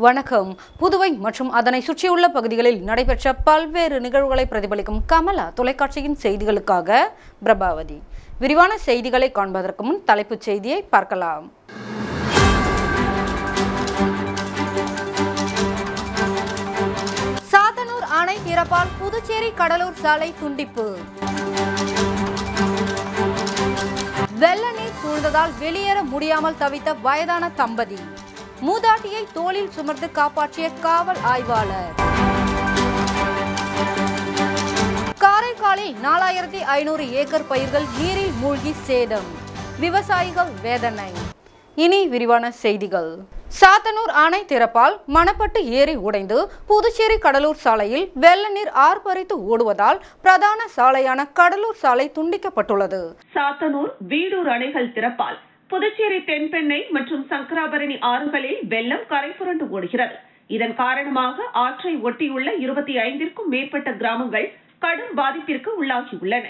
வணக்கம். புதுவை மற்றும் அதனை சுற்றியுள்ள பகுதிகளில் நடைபெற்ற பல்வேறு நிகழ்வுகளை பிரதிபலிக்கும் கமலா தொலைக்காட்சியின் செய்திகளுக்காக பிரபாவதி. விரிவான செய்திகளை காண்பதற்கு முன் தலைப்புச் செய்தியை பார்க்கலாம். சாத்தனூர் அணை திறப்பால் புதுச்சேரி கடலூர் சாலை துண்டிப்பு. வெள்ள நீர் சூழ்ந்ததால் வெளியேற முடியாமல் தவித்த வயதான தம்பதி. மூதாட்டியை தோளில் சுமந்து காப்பாற்றிய காவல் ஆய்வாளர். காரைக்காலில் 4500 ஏக்கர் பயிர்கள் நீரில் மூழ்கி சேதம். விவசாயிகள் வேதனை. இனி விரிவான செய்திகள். சாத்தனூர் அணை திறப்பால் மணப்பட்டு ஏரி உடைந்து புதுச்சேரி கடலூர் சாலையில் வெள்ள நீர் ஆர்ப்பரித்து ஓடுவதால் பிரதான சாலையான கடலூர் சாலை துண்டிக்கப்பட்டுள்ளது. சாத்தனூர் வீடூர் அணைகள் திறப்பால் புதுச்சேரி தென்பெண்ணை மற்றும் சங்கராபரணி ஆறுகளில் வெள்ளம் கரை புரண்டு ஓடுகிறது. இதன் காரணமாக ஆற்றை ஒட்டியுள்ள 25க்கும் மேற்பட்ட கிராமங்கள் கடும் பாதிப்பிற்கு உள்ளாகியுள்ளன.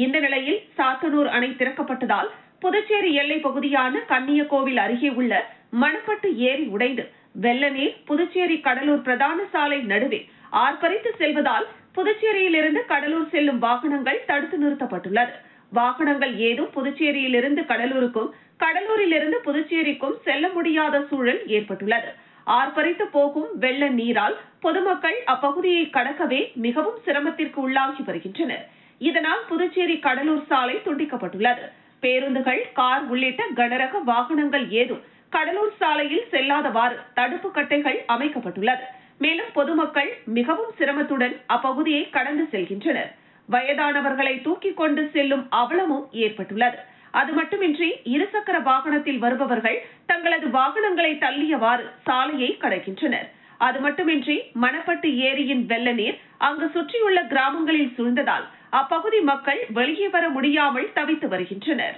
இந்த நிலையில் சாத்தனூர் அணை திறக்கப்பட்டதால் புதுச்சேரி எல்லை பகுதியான கன்னியகோவில் அருகே உள்ள மணப்பட்டு ஏரி உடைந்து வெள்ள நீர் புதுச்சேரி கடலூர் பிரதான சாலை நடுவே ஆர்ப்பரித்து செல்வதால் புதுச்சேரியிலிருந்து கடலூர் செல்லும் வாகனங்கள் தடுத்து நிறுத்தப்பட்டுள்ளது. வாகனங்கள் ஏதும் புதுச்சேரியிலிருந்து கடலூருக்கும் கடலூரிலிருந்து புதுச்சேரிக்கும் செல்ல முடியாத சூழல் ஏற்பட்டுள்ளது. ஆர்ப்பரித்து போகும் வெள்ள நீரால் பொதுமக்கள் அப்பகுதியை கடக்கவே மிகவும் சிரமத்திற்கு உள்ளாகி வருகின்றனர். இதனால் புதுச்சேரி கடலூர் சாலை துண்டிக்கப்பட்டுள்ளது. பேருந்துகள், கார் உள்ளிட்ட கனரக வாகனங்கள் ஏதும் கடலூர் சாலையில் செல்லாதவாறு தடுப்பு கட்டைகள் அமைக்கப்பட்டுள்ளது. மேலும் பொதுமக்கள் மிகவும் சிரமத்துடன் அப்பகுதியை கடந்து செல்கின்றனர். வயதானவர்களை தூக்கிக் கொண்டு செல்லும் அவலமும் ஏற்பட்டுள்ளது. அது மட்டுமின்றி இருசக்கர வாகனத்தில் வருபவர்கள் தங்களது வாகனங்களை தள்ளியவாறு சாலையை கடக்கின்றனர். அது மட்டுமின்றி மணப்பட்டு ஏரியின் வெள்ள நீர் அங்கு சுற்றியுள்ள கிராமங்களில் சூழ்ந்ததால் அப்பகுதி மக்கள் வெளியே வர முடியாமல் தவித்து வருகின்றனர்.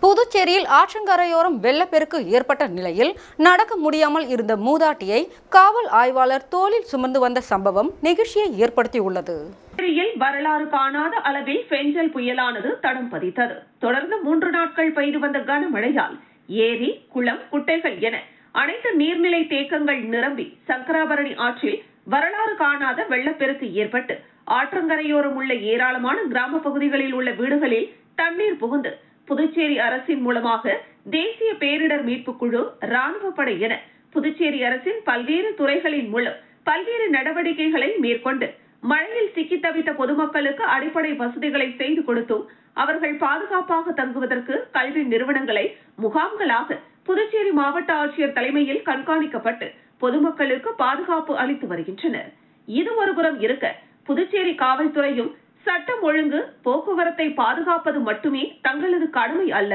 புதுச்சேரியில் ஆற்றங்கரையோரம் வெள்ளப்பெருக்கு ஏற்பட்ட நிலையில் நடக்க முடியாமல் இருந்த மூதாட்டியை காவல் ஆய்வாளர் தோளில் சுமந்து வந்த சம்பவம் நெகிழ்ச்சியை ஏற்படுத்தியுள்ளது. வரலாறு காணாத அளவில் பெஞ்சல் புயலானது தடம் பதித்தது. தொடர்ந்து 3 நாட்கள் பெய்து வந்த கனமழையால் ஏரி, குளம், குட்டைகள் என அனைத்து நீர்நிலை தேக்கங்கள் நிரம்பி சங்கராபரணி ஆற்றில் வரலாறு காணாத வெள்ளப்பெருக்கு ஏற்பட்டு ஆற்றங்கரையோரம் உள்ள ஏராளமான கிராம பகுதிகளில் உள்ள வீடுகளில் தண்ணீர் புகுந்து புதுச்சேரி அரசின் மூலமாக தேசிய பேரிடர் மீட்புக் குழு, ராணுவ படை என புதுச்சேரி அரசின் பல்வேறு துறைகளின் மூலம் பல்வேறு நடவடிக்கைகளை மேற்கொண்டு மழையில் சிக்கி தவித்த பொதுமக்களுக்கு அடிப்படை வசதிகளை செய்து கொடுத்தும் அவர்கள் பாதுகாப்பாக தங்குவதற்கு கல்வி நிறுவனங்களை முகாம்களாக புதுச்சேரி மாவட்ட ஆட்சியர் தலைமையில் கண்காணிக்கப்பட்டு பொதுமக்களுக்கு பாதுகாப்பு அளித்து வருகின்றனர். இது ஒருபுறம் இருக்க, புதுச்சேரி காவல்துறையும் சட்டம் ஒழுங்கு, போக்குவரத்தை பாதுகாப்பது மட்டுமே தங்களது கடமை அல்ல,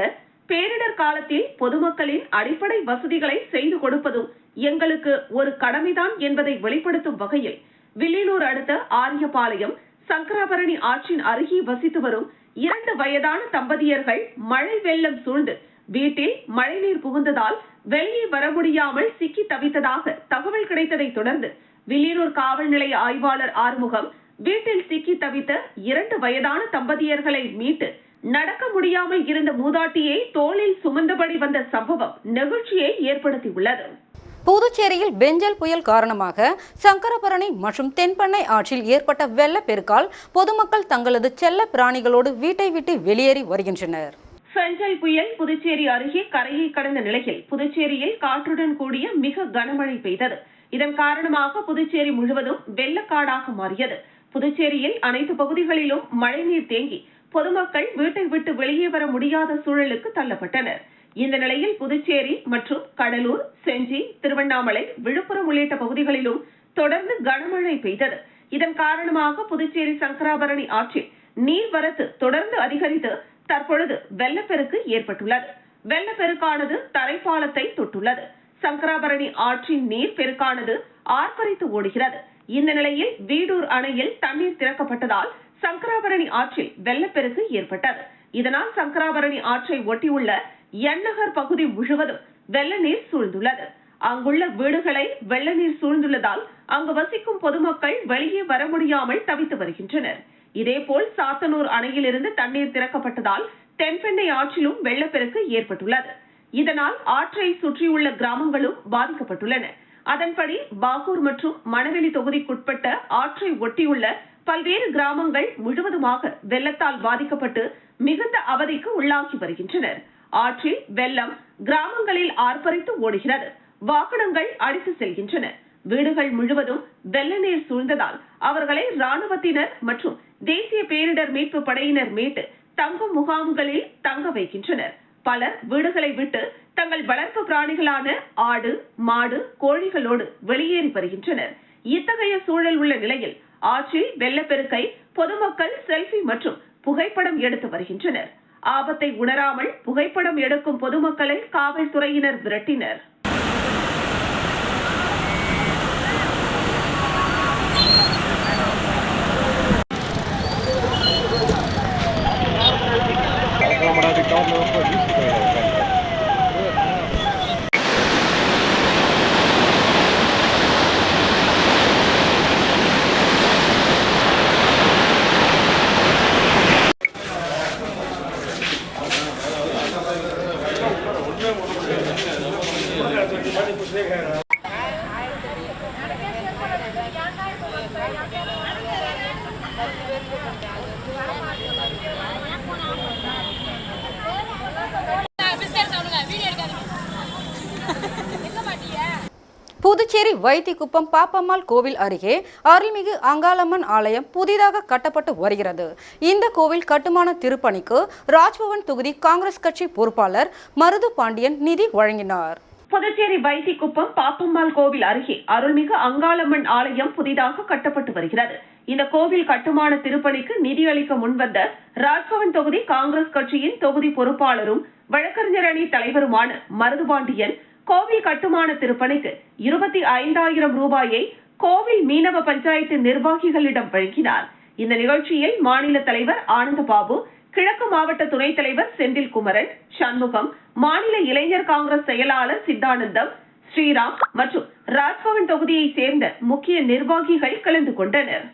பேரிடர் காலத்தில் பொதுமக்களின் அடிப்படை வசதிகளை செய்து கொடுப்பதும் எங்களுக்கு ஒரு கடமைதான் என்பதை வெளிப்படுத்தும் வகையில் வில்லியனூர் அடுத்த ஆரியபாளையம் சங்கராபரணி ஆற்றின் அருகே வசித்து வரும் 2 வயதான தம்பதியர்கள் மழை வெள்ளம் சூழ்ந்து வீட்டில் மழைநீர் புகுந்ததால் வெளியே வர முடியாமல் சிக்கி தவித்ததாக தகவல் கிடைத்ததை தொடர்ந்து வில்லியனூர் காவல் நிலைய ஆய்வாளர் ஆறுமுகம் வீட்டில் சிக்கி தவித்த 2 வயதான தம்பதியர்களை மீட்டு நடக்க முடியாமல் இருந்த மூதாட்டியை தோளில் சுமந்தபடி வந்த சம்பவம் நெகிழ்ச்சியை ஏற்படுத்தியுள்ளது. புதுச்சேரியில் பெஞ்சல் புயல் காரணமாக சங்கராபரணி மற்றும் தென்பெண்ணை ஆற்றில் ஏற்பட்ட வெள்ளப்பெருக்கால் பொதுமக்கள் தங்களது செல்ல பிராணிகளோடு வீட்டை விட்டு வெளியேறி வருகின்றனர். பெஞ்சல் புயல் புதுச்சேரி அருகே கரையை கடந்த நிலையில் புதுச்சேரியில் காற்றுடன் கூடிய மிக கனமழை பெய்தது. இதன் காரணமாக புதுச்சேரி முழுவதும் வெள்ளக்காடாக மாறியது. புதுச்சேரியில் அனைத்து பகுதிகளிலும் மழைநீர் தேங்கி பொதுமக்கள் வீட்டை விட்டு வெளியே வர முடியாத சூழலுக்கு தள்ளப்பட்டனர். இந்த நிலையில் புதுச்சேரி மற்றும் கடலூர், செஞ்சி, திருவண்ணாமலை, விழுப்புரம் உள்ளிட்ட பகுதிகளிலும் தொடர்ந்து கனமழை பெய்தது. இதன் காரணமாக புதுச்சேரி சங்கராபரணி ஆற்றில் நீர்வரத்து தொடர்ந்து அதிகரித்து தற்பொழுது வெள்ளப்பெருக்கு ஏற்பட்டுள்ளது. வெள்ளப்பெருக்கானது தரைப்பாலத்தை தொட்டுள்ளது. சங்கராபரணி ஆற்றின் நீர் பெருக்கானது ஆர்ப்பரித்து ஓடுகிறது. இந்த நிலையில் வீடூர் அணையில் தண்ணீர் திறக்கப்பட்டதால் சங்கராபரணி ஆற்றில் வெள்ளப்பெருக்கு ஏற்பட்டது. இதனால் சங்கராபரணி ஆற்றை ஒட்டியுள்ள எண்ணகர் பகுதி முழுவதும் வெள்ள நீர் சூழ்ந்துள்ளது. அங்குள்ள வீடுகளை வெள்ள நீர் சூழ்ந்துள்ளதால் அங்கு வசிக்கும் பொதுமக்கள் வெளியே வர முடியாமல் தவித்து வருகின்றனர். இதேபோல் சாத்தனூர் அணையிலிருந்து தண்ணீர் திறக்கப்பட்டதால் தென்பெண்ணை ஆற்றிலும் வெள்ளப்பெருக்கு ஏற்பட்டுள்ளது. இதனால் ஆற்றை சுற்றியுள்ள கிராமங்களும் பாதிக்கப்பட்டுள்ளன. அதன்படி பாகூர் மற்றும் மணவெளி தொகுதிக்குட்பட்ட ஆற்றை ஒட்டியுள்ள பல்வேறு கிராமங்கள் முழுவதுமாக வெள்ளத்தால் பாதிக்கப்பட்டு மிகுந்த அவதிக்கு உள்ளாகி வருகின்றனர். ஆற்றில் வெள்ளம் கிராமங்களில் ஆர்ப்பரித்து ஓடுகிறது. வாகனங்கள் அடித்து செல்கின்றன. வீடுகள் முழுவதும் வெள்ள நீர் சூழ்ந்ததால் அவர்களை ராணுவத்தினர் மற்றும் தேசிய பேரிடர் மீட்பு படையினர் மீட்டு தங்கும் முகாம்களில் தங்க வைக்கின்றனர். பலர் வீடுகளை விட்டு தங்கள் வளர்ப்பு பிராணிகளான ஆடு, மாடு, கோழிகளோடு வெளியேறி வருகின்றனர். இத்தகைய சூழல் உள்ள நிலையில் ஆற்றில் வெள்ளப்பெருக்கை பொதுமக்கள் செல்ஃபி மற்றும் புகைப்படம் எடுத்து வருகின்றனர். ஆபத்தை உணராமல் புகைப்படம் எடுக்கும் பொதுமக்களை காவல்துறையினர் விரட்டினர். புதுச்சேரி வைத்திக்குப்பம் பாப்பம்மாள் கோவில் அருகே அருள்மிகு அங்காளம்மன் ஆலயம் புதிதாக கட்டப்பட்டு வருகிறது. இந்த கோவில் கட்டுமான திருப்பணிக்கு ராஜ்பவன் தொகுதி காங்கிரஸ் கட்சி பொறுப்பாளர் மருது பாண்டியன் நிதி வழங்கினார். புதுச்சேரி வைத்திக்குப்பம் பாப்பம்மாள் கோவில் அருகே அருள்மிகு அங்காளம்மன் ஆலயம் புதிதாக கட்டப்பட்டு வருகிறது. இந்த கோவில் கட்டுமான திருப்பணிக்கு நிதி அளிக்க முன்வந்த ராஜ்பவன் தொகுதி காங்கிரஸ் கட்சியின் தொகுதி பொறுப்பாளரும் வழக்கறிஞர் அணி தலைவருமான மருதுபாண்டியன் கோவில் கட்டுமான திருப்பணிக்கு 25,000 ரூபாயை கோவில் மீனவ பஞ்சாயத்து நிர்வாகிகளிடம் வழங்கினார். இந்த நிகழ்ச்சியில் மாநில தலைவர் ஆனந்தபாபு, கிழக்கு மாவட்ட துணைத் தலைவர் செந்தில் குமரன், சண்முகம், மாநில இளைஞர் காங்கிரஸ் செயலாளர் சித்தானந்தம், ஸ்ரீராம் மற்றும் ராஜ்பவன் தொகுதியை சேர்ந்த முக்கிய நிர்வாகிகள் கலந்து கொண்டனர்.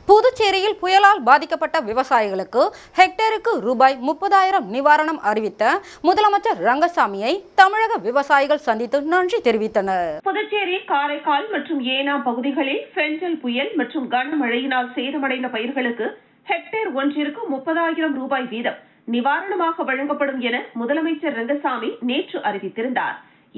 புதுச்சேரியில் புயலால் பாதிக்கப்பட்ட விவசாயிகளுக்கு ஹெக்டேருக்கு ரூபாய் 30,000 நிவாரணம் அறிவித்த முதலமைச்சர் ரங்கசாமியை தமிழக விவசாயிகள் சந்தித்து நன்றி தெரிவித்தனர். புதுச்சேரி, காரைக்கால் மற்றும் ஏனாம் பகுதிகளில் பெஞ்சல் புயல் மற்றும் கனமழையினால் சேதமடைந்த பயிர்களுக்கு ஹெக்டேர் ஒன்றிற்கு 30,000 ரூபாய் வீதம் நிவாரணமாக வழங்கப்படும் என முதலமைச்சர் ரங்கசாமி நேற்று அறிவித்திருந்தார்.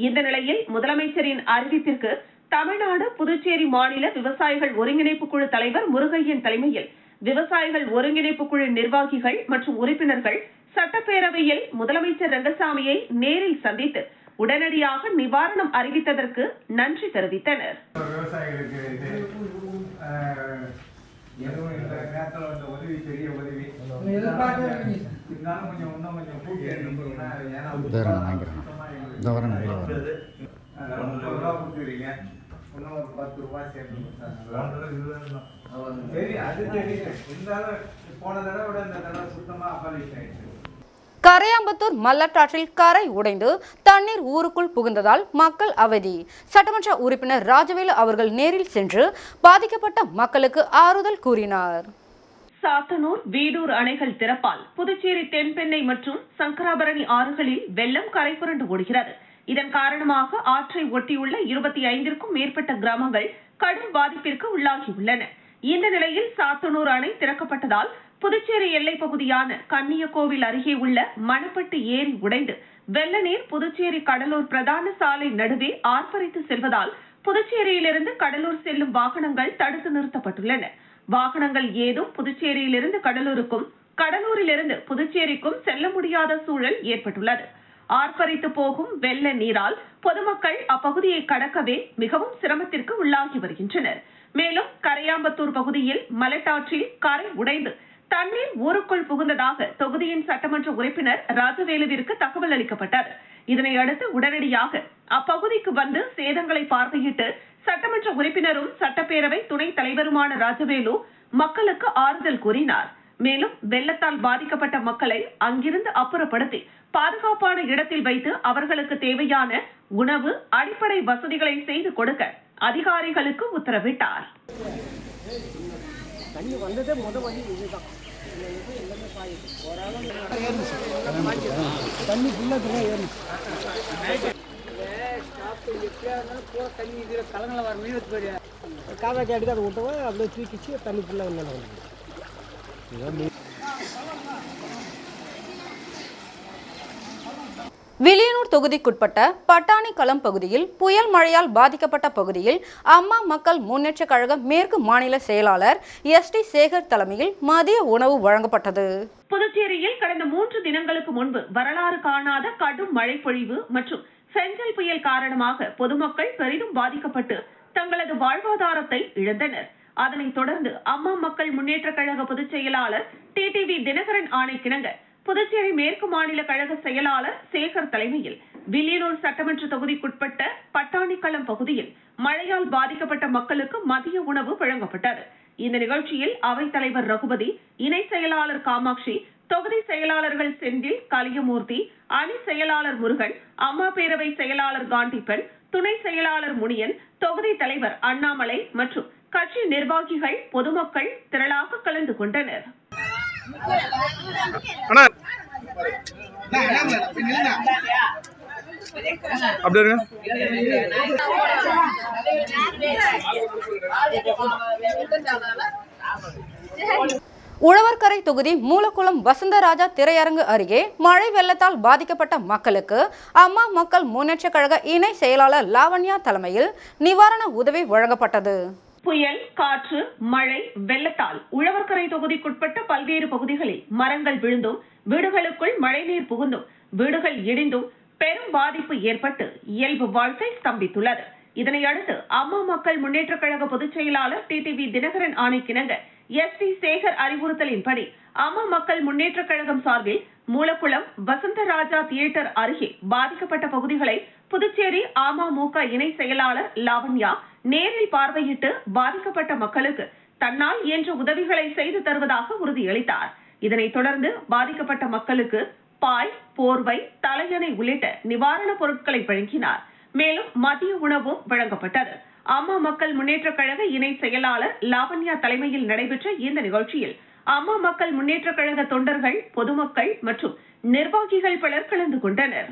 இந்த நிலையில் முதலமைச்சரின் அறிவிப்பிற்கு தமிழ்நாடு, புதுச்சேரி மாநில விவசாயிகள் ஒருங்கிணைப்பு குழு தலைவர் முருகையன் தலைமையில் விவசாயிகள் ஒருங்கிணைப்பு குழு நிர்வாகிகள் மற்றும் உறுப்பினர்கள் சட்டப்பேரவையில் முதலமைச்சர் ரங்கசாமியை நேரில் சந்தித்து உடனடியாக நிவாரணம் அறிவித்ததற்கு நன்றி தெரிவித்தனர். கரையாம்பத்தூர் மல்லட்டாற்றில் கரை உடைந்து தண்ணீர் ஊருக்குள் புகுந்ததால் மக்கள் அவதி. சட்டமன்ற உறுப்பினர் ராஜவேலு அவர்கள் நேரில் சென்று பாதிக்கப்பட்ட மக்களுக்கு ஆறுதல் கூறினார். சாத்தனூர், வீடூர் அணைகள் திறப்பால் புதுச்சேரி தென்பெண்ணை மற்றும் சங்கராபரணி ஆறுகளில் வெள்ளம் கரை புரண்டு ஓடுகிறது. இதன் காரணமாக ஆற்றை ஒட்டியுள்ள 25க்கும் மேற்பட்ட கிராமங்கள் கடும் பாதிப்பிற்கு உள்ளாகியுள்ளன. இந்த நிலையில் சாத்தனூர் அணை திறக்கப்பட்டதால் புதுச்சேரி எல்லைப் பகுதியான கன்னியக்கோவில் அருகே உள்ள மணப்பட்டு ஏரி உடைந்து வெள்ள நீர் புதுச்சேரி கடலூர் பிரதான சாலை நடுவே ஆர்ப்பரித்து செல்வதால் புதுச்சேரியிலிருந்து கடலூர் செல்லும் வாகனங்கள் தடுத்து நிறுத்தப்பட்டுள்ளன. வாகனங்கள் ஏதும் புதுச்சேரியிலிருந்து கடலூருக்கும், கடலூரிலிருந்து புதுச்சேரிக்கும் செல்ல முடியாத சூழல் ஏற்பட்டுள்ளது. ஆர்ப்பரித்து போகும் வெள்ள நீரால் பொதுமக்கள் அப்பகுதியை கடக்கவே மிகவும் சிரமத்திற்கு உள்ளாகி வருகின்றனர். மேலும் கரையாம்பத்தூர் பகுதியில் மலட்டாற்றில் கரை உடைந்து தண்ணீர் ஊருக்குள் புகுந்ததாக தொகுதியின் சட்டமன்ற உறுப்பினர் ராஜவேலுவிற்கு தகவல் அளிக்கப்பட்டது. இதனையடுத்து உடனடியாக அப்பகுதிக்கு வந்து சேதங்களை பார்வையிட்டு சட்டமன்ற உறுப்பினரும் சட்டப்பேரவை துணைத் தலைவருமான ராஜவேலு மக்களுக்கு ஆறுதல் கூறினார். மேலும் வெள்ளத்தால் பாதிக்கப்பட்ட மக்களை அங்கிருந்து அப்புறப்படுத்தி பாதுகாப்பான இடத்தில் வைத்து அவர்களுக்கு தேவையான உணவு, அடிப்படை வசதிகளை செய்து கொடுக்க அதிகாரிகளுக்கு உத்தரவிட்டார். தண்ணி வந்ததே வழி இதுதான். தண்ணி ஃபுல்லாக ஏறி தண்ணி இதில் கலங்களை வர மீன் வச்சு போயிடு காதாக்கி அடிக்க அதை விட்டவோ அப்படியே தூக்கிச்சு தண்ணி ஃபுல்லாக மேலே வந்து. வில்லியனூர் தொகுதிக்குட்பட்ட பட்டாணிக்களம் பகுதியில் புயல் மழையால் பாதிக்கப்பட்ட பகுதியில் அம்மா மக்கள் முன்னேற்ற கழக மேற்கு மாநில செயலாளர் எஸ்.டி. சேகர் தலைமையில் மதிய உணவு வழங்கப்பட்டது. புதுச்சேரியில் கடந்த 3 தினங்களுக்கு முன்பு வரலாறு காணாத கடும் மழை பொழிவு மற்றும் பெஞ்சல் புயல் காரணமாக பொதுமக்கள் பெரிதும் பாதிக்கப்பட்டு தங்களது வாழ்வாதாரத்தை இழந்தனர். அதனைத் தொடர்ந்து அம்மா மக்கள் முன்னேற்ற கழக பொதுச் செயலாளர் டிடிவி தினகரன் ஆணைக்கிணங்க புதுச்சேரி மேற்கு மாநில கழக செயலாளர் சேகர் தலைமையில் வில்லியனூர் சட்டமன்ற தொகுதிக்குட்பட்ட பட்டாணிக்களம் பகுதியில் மழையால் பாதிக்கப்பட்ட மக்களுக்கு மதிய உணவு வழங்கப்பட்டது. இந்த நிகழ்ச்சியில் அவைத் தலைவர் ரகுபதி, இணை செயலாளர் காமாட்சி, தொகுதி செயலாளர்கள் செந்தில், கலியமூர்த்தி, அணி செயலாளர் முருகன், அம்மா பேரவை செயலாளர் காண்டிப்பன், துணை செயலாளர் முனியன், தொகுதி தலைவர் அண்ணாமலை மற்றும் கட்சி நிர்வாகிகள், பொதுமக்கள் திரளாக கலந்து கொண்டனர். உழவர்கரை தொகுதி மூலக்குளம் வசந்தராஜா திரையரங்கு அருகே மழை வெள்ளத்தால் பாதிக்கப்பட்ட மக்களுக்கு அம்மா மக்கள் முன்னேற்ற கழக இணை செயலாளர் லாவண்யா தலைமையில் நிவாரண உதவி வழங்கப்பட்டது. புயல், காற்று, மழை, வெள்ளத்தால் உழவர்கரை தொகுதிக்குட்பட்ட பல்வேறு பகுதிகளில் மரங்கள் விழுந்தும், வீடுகளுக்குள் மழைநீர் புகுந்தும், வீடுகள் இடிந்தும் பெரும் பாதிப்பு ஏற்பட்டு இயல்பு வாழ்க்கை ஸ்தம்பித்துள்ளது. இதனையடுத்து அம்மா மக்கள் முன்னேற்ற கழக பொதுச் செயலாளர் டிடிவி தினகரன் ஆணைக்கிணங்க எஸ்.டி. சேகர் அறிவுறுத்தலின்படி அம்மா மக்கள் முன்னேற்ற கழகம் சார்பில் மூலக்குளம் வசந்தராஜா தியேட்டர் அருகே பாதிக்கப்பட்ட பகுதிகளை புதுச்சேரி அமமுக இணை செயலாளர் லாவண்யா நேரில் பார்வையிட்டு பாதிக்கப்பட்ட மக்களுக்கு தன்னால் இயன்ற உதவிகளை செய்து தருவதாக உறுதியளித்தார். இதனைத் தொடர்ந்து பாதிக்கப்பட்ட மக்களுக்கு பாய், போர்வை, தலையணை உள்ளிட்ட நிவாரணப் பொருட்களை வழங்கினார். மேலும் மதிய உணவும் வழங்கப்பட்டது. அம்மா மக்கள் முன்னேற்ற கழக இணை செயலாளர் லாவண்யா தலைமையில் நடைபெற்ற இந்த நிகழ்ச்சியில் அம்மா மக்கள் முன்னேற்ற கழக தொண்டர்கள், பொதுமக்கள் மற்றும் நிர்வாகிகள் பலர் கலந்து கொண்டனர்.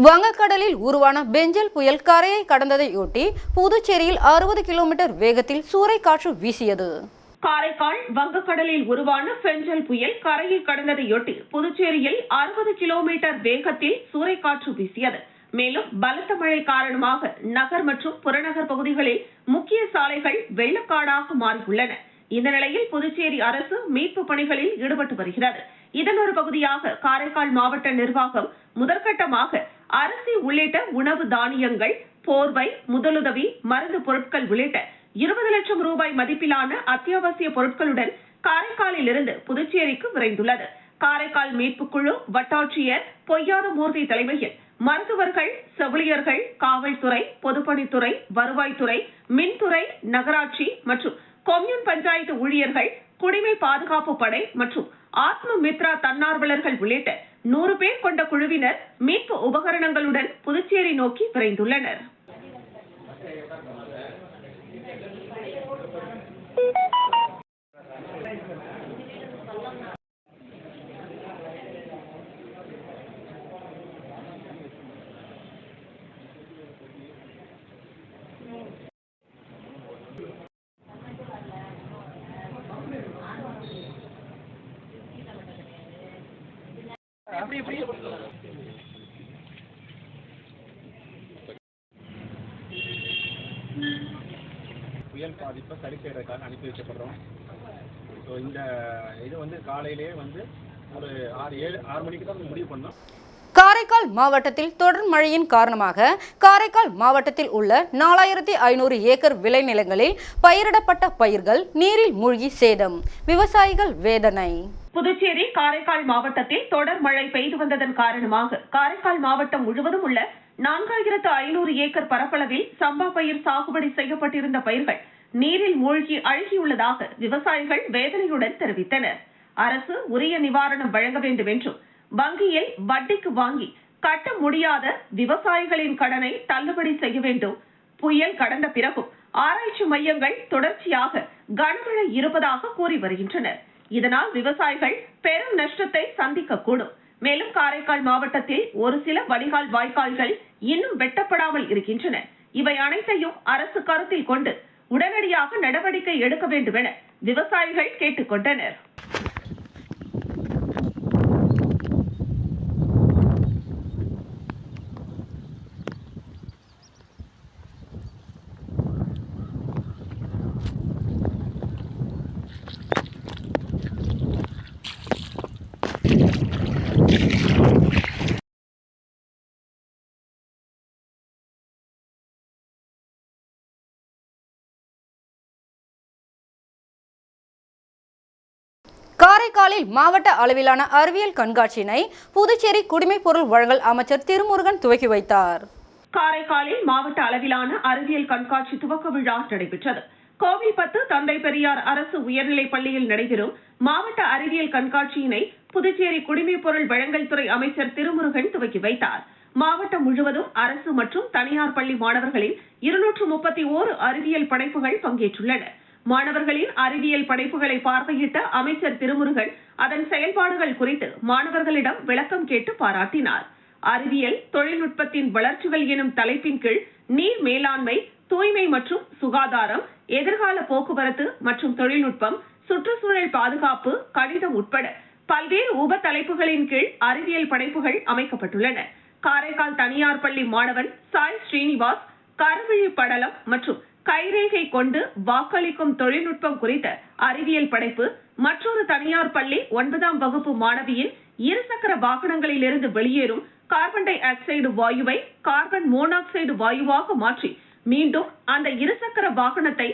வங்கக்கடலில் உருவான பெஞ்சல் புயல் கரையை கடந்ததையொட்டி புதுச்சேரியில் 60 கிலோமீட்டர் வேகத்தில் சூறைக்காற்று வீசியது. காரைக்கால் வங்கக்கடலில் உருவான பெஞ்சல் புயல் கரையை கடந்ததையொட்டி புதுச்சேரியில் 60 கிலோமீட்டர் வேகத்தில் சூறைக்காற்று வீசியது. மேலும் பலத்த மழை காரணமாக நகர் மற்றும் புறநகர் பகுதிகளில் முக்கிய சாலைகள் வெள்ளக்காடாக மாறியுள்ளன. இந்த நிலையில் புதுச்சேரி அரசு மீட்பு பணிகளில் ஈடுபட்டு வருகிறது. இதன் ஒரு பகுதியாக காரைக்கால் மாவட்ட நிர்வாகம் முதற்கட்டமாக அரிசி உள்ளிட்ட உணவு தானியங்கள், போர்வை, முதலுதவி, மருந்து பொருட்கள் உள்ளிட்ட 20 லட்சம் ரூபாய் மதிப்பிலான அத்தியாவசிய பொருட்களுடன் காரைக்காலில் இருந்து புதுச்சேரிக்கு விரைந்துள்ளது. காரைக்கால் மீட்புக்குழு வட்டாட்சியர் பொய்யாத மூர்த்தி தலைமையில் மருத்துவர்கள், செவிலியர்கள், காவல்துறை, பொதுப்பணித்துறை, வருவாய்த்துறை, மின்துறை, நகராட்சி மற்றும் கொம்யூன் பஞ்சாயத்து ஊழியர்கள், குடிமை பாதுகாப்பு படை மற்றும் ஆத்ம மித்ரா தன்னார்வலர்கள் உள்ளிட்ட 100 பேர் கொண்ட குழுவினர் மீட்பு உபகரணங்களுடன் புதுச்சேரி நோக்கி விரைந்துள்ளனர். எப்படி புயல் பாதிப்பை சரி செய்யறதுக்காக அனுப்பி வைக்கப்படுறோம். ஸோ இந்த இது வந்து காலையிலேயே வந்து ஒரு 6 மணிக்கு தான் முடிவு பண்ணோம். காரைக்கால் மாவட்டத்தில் தொடர் மழையின் காரணமாக காரைக்கால் மாவட்டத்தில் உள்ள 4500 ஏக்கர் விளைநிலங்களில் பயிரிடப்பட்ட பயிர்கள் நீரில் மூழ்கி சேதம், விவசாயிகள் வேதனை. புதுச்சேரி காரைக்கால் மாவட்டத்தில் தொடர் மழை பெய்து வந்ததன் காரணமாக காரைக்கால் மாவட்டம் முழுவதும் உள்ள 4500 ஏக்கர் பரப்பளவில் சம்பா பயிர் சாகுபடி செய்யப்பட்டிருந்த பயிர்கள் நீரில் மூழ்கி அழுகியுள்ளதாக விவசாயிகள் வேதனையுடன் தெரிவித்தனர். அரசு உரிய நிவாரணம் வழங்க வேண்டும் என்றும் வங்கியில் வட்டிக்கு வாங்கி கட்ட முடியாத விவசாயிகளின் கடனை தள்ளுபடி செய்ய வேண்டும். புயல் கடந்த பிறகும் ஆராய்ச்சி மையங்கள் தொடர்ச்சியாக கனமழை இருப்பதாக கூறி வருகின்றனர். இதனால் விவசாயிகள் பெரும் நஷ்டத்தை சந்திக்கக்கூடும். மேலும் காரைக்கால் மாவட்டத்தில் ஒரு சில வடிகால் வாய்க்கால்கள் இன்னும் வெட்டப்படாமல் இருக்கின்றன. இவை அனைத்தையும் அரசு கருத்தில் கொண்டு உடனடியாக நடவடிக்கை எடுக்க வேண்டும் என விவசாயிகள் கேட்டுக்கொண்டனர். காரைக்காலில் மாவட்ட அளவிலான அறிவியல் கண்காட்சியினை புதுச்சேரி குடிமைப் பொருள் வழங்கல் அமைச்சர் திருமுருகன் துவக்கி வைத்தார். காரைக்காலில் மாவட்ட அளவிலான அறிவியல் கண்காட்சி துவக்க விழா நடைபெற்றது. கோவில்பத்து தந்தை பெரியார் அரசு உயர்நிலைப் பள்ளியில் நடைபெறும் மாவட்ட அறிவியல் கண்காட்சியினை புதுச்சேரி குடிமைப் பொருள் வழங்கல் துறை அமைச்சர் திருமுருகன் துவக்கி வைத்தார். மாவட்டம் முழுவதும் அரசு மற்றும் தனியார் பள்ளி மாணவர்களின் 231 அறிவியல் படைப்புகள் பங்கேற்றுள்ளன. மாணவர்களின் அறிவியல் படைப்புகளை பார்வையிட்ட அமைச்சர் திருமுருகன் அதன் செயல்பாடுகள் குறித்து மாணவர்களிடம் விளக்கம் கேட்டு பாராட்டினார். அறிவியல் தொழில்நுட்பத்தின் வளர்ச்சிகள் எனும் தலைப்பின் கீழ் நீர் மேலாண்மை, தூய்மை மற்றும் சுகாதாரம், எதிர்கால போக்குவரத்து மற்றும் தொழில்நுட்பம், சுற்றுச்சூழல் பாதுகாப்பு, கணிதம் உட்பட பல்வேறு உப தலைப்புகளின் கீழ் அறிவியல் படைப்புகள் அமைக்கப்பட்டுள்ளன. காரைக்கால் தனியார் பள்ளி மாணவன் சாய் ஸ்ரீனிவாஸ் கருவிழி படலம் மற்றும் கைரேகை கொண்டு வாக்களிக்கும் தொழில்நுட்பம் குறித்த அறிவியல் படைப்பு, மற்றொரு தனியார் பள்ளி 9ஆம் வகுப்பு மாணவியின் இருசக்கர வாகனங்களில் இருந்து வெளியேறும் கார்பன் டை ஆக்சைடு வாயுவை கார்பன் மோனாக்சைடு வாயுவாக மாற்றி மீண்டும் அந்த இருசக்கர வாகனத்தை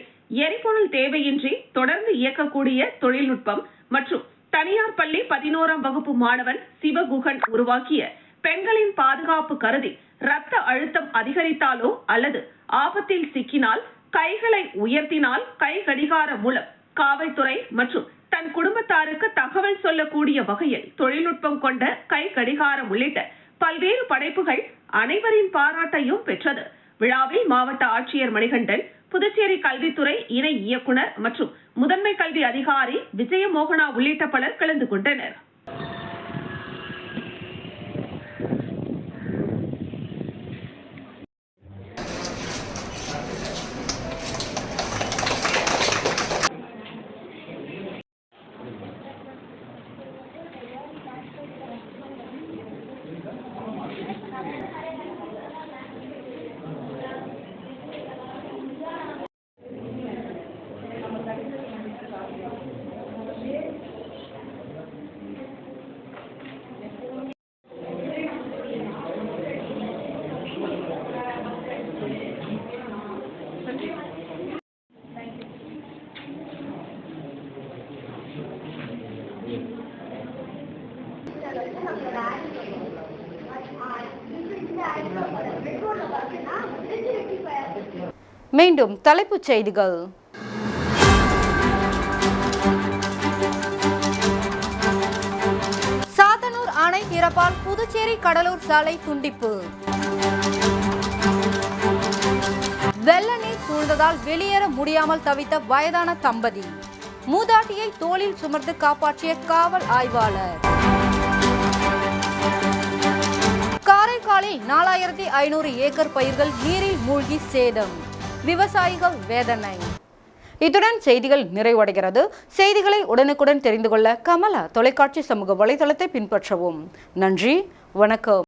எரிபொருள் தேவையின்றி தொடர்ந்து இயக்கக்கூடிய தொழில்நுட்பம் மற்றும் தனியார் பள்ளி 11ஆம் வகுப்பு மாணவன் சிவகுகன் உருவாக்கிய பெண்களின் பாதுகாப்பு கருதி ரத்த அழுத்தம் அதிகரித்தாலோ அல்லது ஆபத்தில் சிக்கினால் கைகளை உயர்த்தினால் கை கடிகாரம் மூலம் காவல்துறை மற்றும் தன் குடும்பத்தாருக்கு தகவல் சொல்லக்கூடிய வகையில் தொழில்நுட்பம் கொண்ட கை கடிகாரம் உள்ளிட்ட பல்வேறு படைப்புகள் அனைவரின் பாராட்டையும் பெற்றது. விழாவில் மாவட்ட ஆட்சியர் மணிகண்டன், புதுச்சேரி கல்வித்துறை இணை இயக்குனர் மற்றும் முதன்மை கல்வி அதிகாரி விஜயமோகனா உள்ளிட்ட பலர் கலந்து கொண்டனர். மீண்டும் தலைப்புச் செய்திகள். சாத்தனூர் அணை திறப்பால் புதுச்சேரி கடலூர் சாலை துண்டிப்பு. வெள்ள நீர் சூழ்ந்ததால் வெளியேற முடியாமல் தவித்த வயதான தம்பதி, மூதாட்டியை தோளில் சுமந்து காப்பாற்றிய காவல் ஆய்வாளர். காரைக்காலில் 4500 ஏக்கர் பயிர்கள் நீரில் மூழ்கி சேதம், விவசாயிகள் வேதனை. இத்துடன் செய்திகள் நிறைவடைகிறது. செய்திகளை உடனுக்குடன் தெரிந்து கொள்ள கமலா தொலைக்காட்சி சமூக வலைதளத்தை பின்பற்றவும். நன்றி, வணக்கம்.